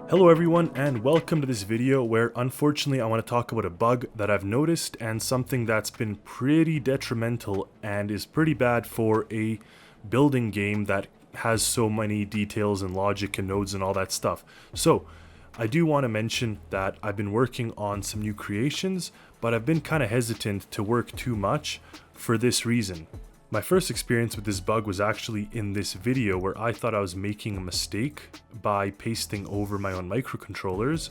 Hello everyone and welcome to this video where unfortunately I want to talk about a bug that I've noticed and something that's been pretty detrimental and is pretty bad for a building game that has so many details and logic and nodes and all that stuff. So I do want to mention that I've been working on some new creations, but I've been kind of hesitant to work too much for this reason. My first experience with this bug was actually in this video where I thought I was making a mistake by pasting over my own microcontrollers.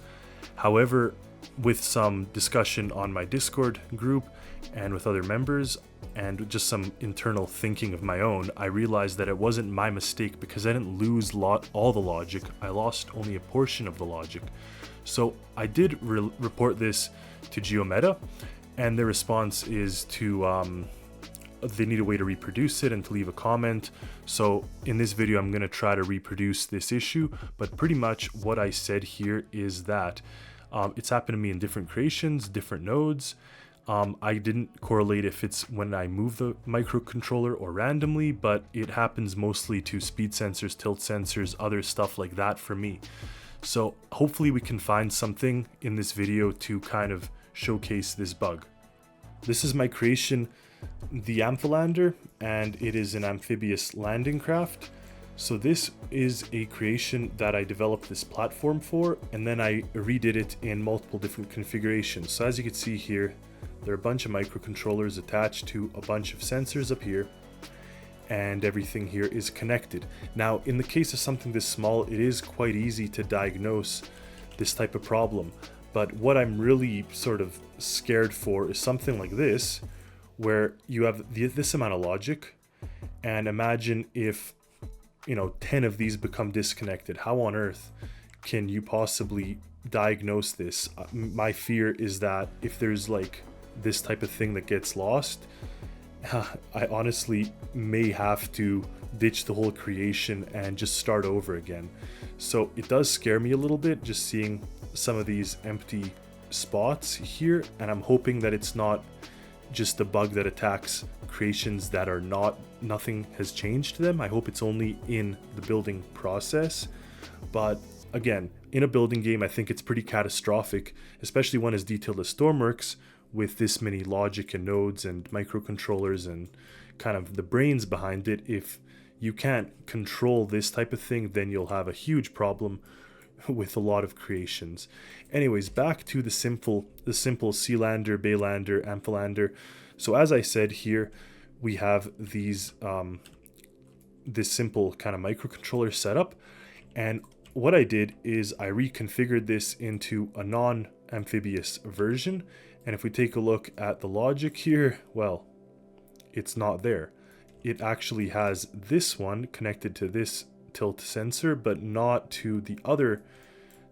However, with some discussion on my Discord group and with other members and just some internal thinking of my own, I realized that it wasn't my mistake because I didn't lose all the logic. I lost only a portion of the logic. So I did report this to GeoMeta, and their response is to they need a way to reproduce it and to leave a comment. So in this video I'm going to try to reproduce this issue, but pretty much what I said here is that it's happened to me in different creations, different nodes. I didn't correlate if it's when I move the microcontroller or randomly, but it happens mostly to speed sensors, tilt sensors, other stuff like that for me. So hopefully we can find something in this video to kind of showcase this bug. This is my creation, the Amphilander, and it is an amphibious landing craft. So this is a creation that I developed this platform for, and then I redid it in multiple different configurations. So as you can see here, there are a bunch of microcontrollers attached to a bunch of sensors up here, and everything here is connected. Now, in the case of something this small, it is quite easy to diagnose this type of problem. But what I'm really sort of scared for is something like this, where you have this amount of logic, and imagine if 10 of these become disconnected. How on earth can you possibly diagnose this? My fear is that if there's like this type of thing that gets lost, I honestly may have to ditch the whole creation and just start over again. So it does scare me a little bit just seeing some of these empty spots here, and I'm hoping that it's not just a bug that attacks creations that are nothing has changed to them. I hope it's only in the building process. But again, in a building game, I think it's pretty catastrophic, especially one as detailed as Stormworks, with this many logic and nodes and microcontrollers and kind of the brains behind it. If you can't control this type of thing, then you'll have a huge problem with a lot of creations. Anyways, back to the simple Sealander, Baylander, Amphilander. So as I said here, we have these this simple kind of microcontroller setup, and what I did is I reconfigured this into a non-amphibious version. And if we take a look at the logic here, well, it's not there. It actually has this one connected to this tilt sensor, but not to the other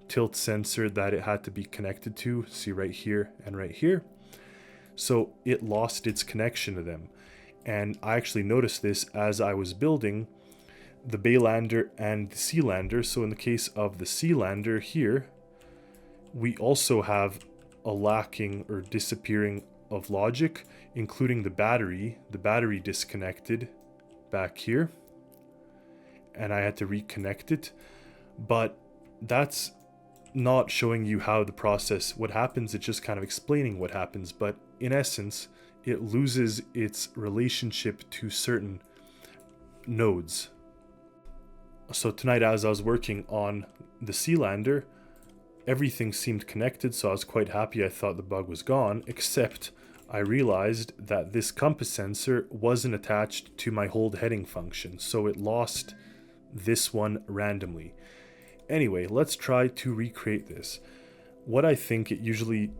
tilt sensor that it had to be connected to. See right here and right here. So it lost its connection to them. And I actually noticed this as I was building the Baylander and the Sealander. So in the case of the Sealander here, we also have a lacking or disappearing of logic, including the battery disconnected back here, and I had to reconnect it. But that's not showing you how the process, what happens. It's just kind of explaining what happens, but in essence it loses its relationship to certain nodes. So tonight, as I was working on the Sealander, everything seemed connected, so I was quite happy. I thought the bug was gone, except I realized that this compass sensor wasn't attached to my hold heading function, so it lost this one randomly. Anyway, let's try to recreate this. What I think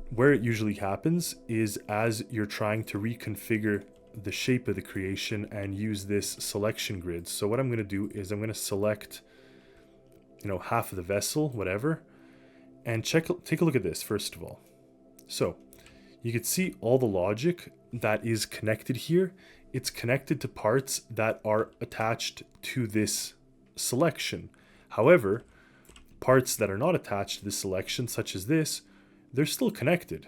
where it usually happens is as you're trying to reconfigure the shape of the creation and use this selection grid. So what I'm going to do is I'm going to select, half of the vessel, whatever, and take a look at this first of all. So you can see all the logic that is connected here. It's connected to parts that are attached to this selection. However, parts that are not attached to this selection, such as this, they're still connected.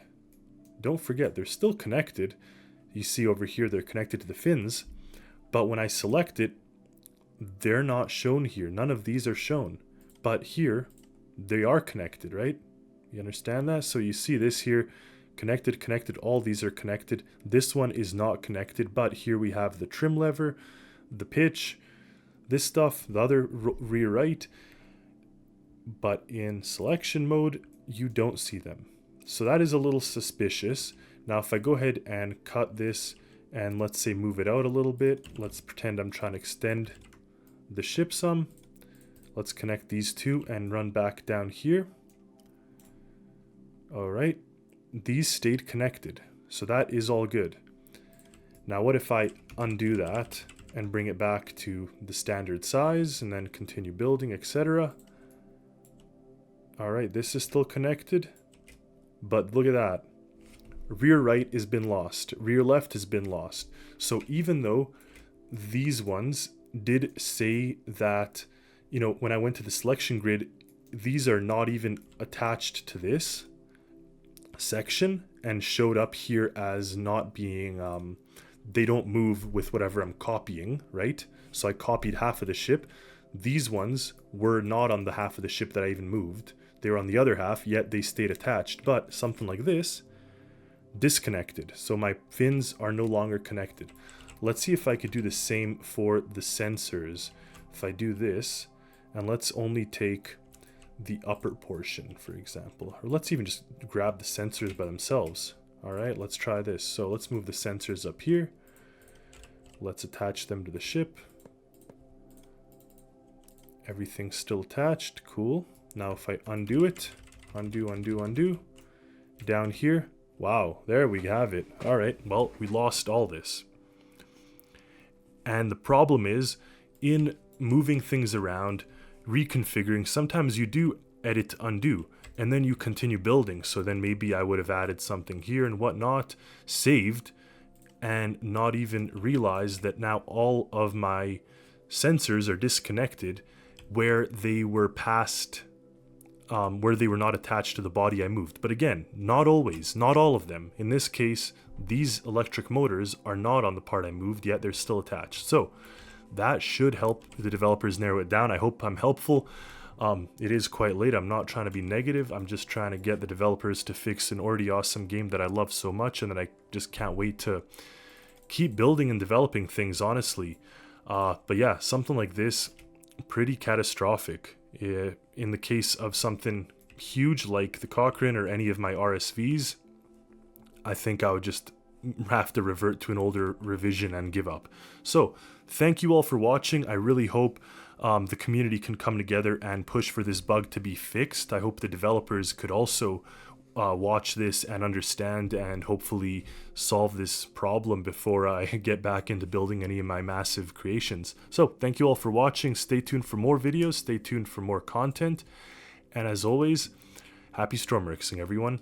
Don't forget, they're still connected. You see over here, they're connected to the fins, but when I select it, they're not shown here. None of these are shown. But here, they are connected, right? You understand that? So you see this here, connected, connected, all these are connected. This one is not connected, but here we have the trim lever, the pitch, this stuff, the other rear right. But in selection mode, you don't see them. So that is a little suspicious. Now if I go ahead and cut this and let's say move it out a little bit, let's pretend I'm trying to extend the ship some. Let's connect these two and run back down here. All right, these stayed connected, so that is all good. Now what if I undo that and bring it back to the standard size and then continue building, etc. All right, this is still connected, but look at that. Rear right has been lost, rear left has been lost. So even though these ones did say that, you know, when I went to the selection grid, these are not even attached to this section and showed up here as not being, they don't move with whatever I'm copying, right? So I copied half of the ship. These ones were not on the half of the ship that I even moved. They were on the other half, yet they stayed attached. But something like this, disconnected. So my fins are no longer connected. Let's see if I could do the same for the sensors. If I do this, and let's only take the upper portion, for example. Or let's even just grab the sensors by themselves. All right, let's try this. So let's move the sensors up here. Let's attach them to the ship. Everything's still attached. Cool. Now if I undo it, undo, undo, undo, down here, wow, there we have it. All right, well, we lost all this. And the problem is, in moving things around, reconfiguring, sometimes you do edit undo, and then you continue building. So then maybe I would have added something here and whatnot, saved, and not even realized that now all of my sensors are disconnected where they were past, where they were not attached to the body I moved. But again, not always, not all of them. In this case, these electric motors are not on the part I moved, yet they're still attached. So that should help the developers narrow it down. I hope I'm helpful. It is quite late. I'm not trying to be negative. I'm just trying to get the developers to fix an already awesome game that I love so much and that I just can't wait to keep building and developing things, honestly. But yeah, something like this, pretty catastrophic. In the case of something huge like the Cochrane or any of my RSVs, I think I would just have to revert to an older revision and give up. So thank you all for watching. I really hope the community can come together and push for this bug to be fixed. I hope the developers could also watch this and understand and hopefully solve this problem before I get back into building any of my massive creations. So thank you all for watching. Stay tuned for more videos. Stay tuned for more content. And as always, happy Stormworksing, everyone.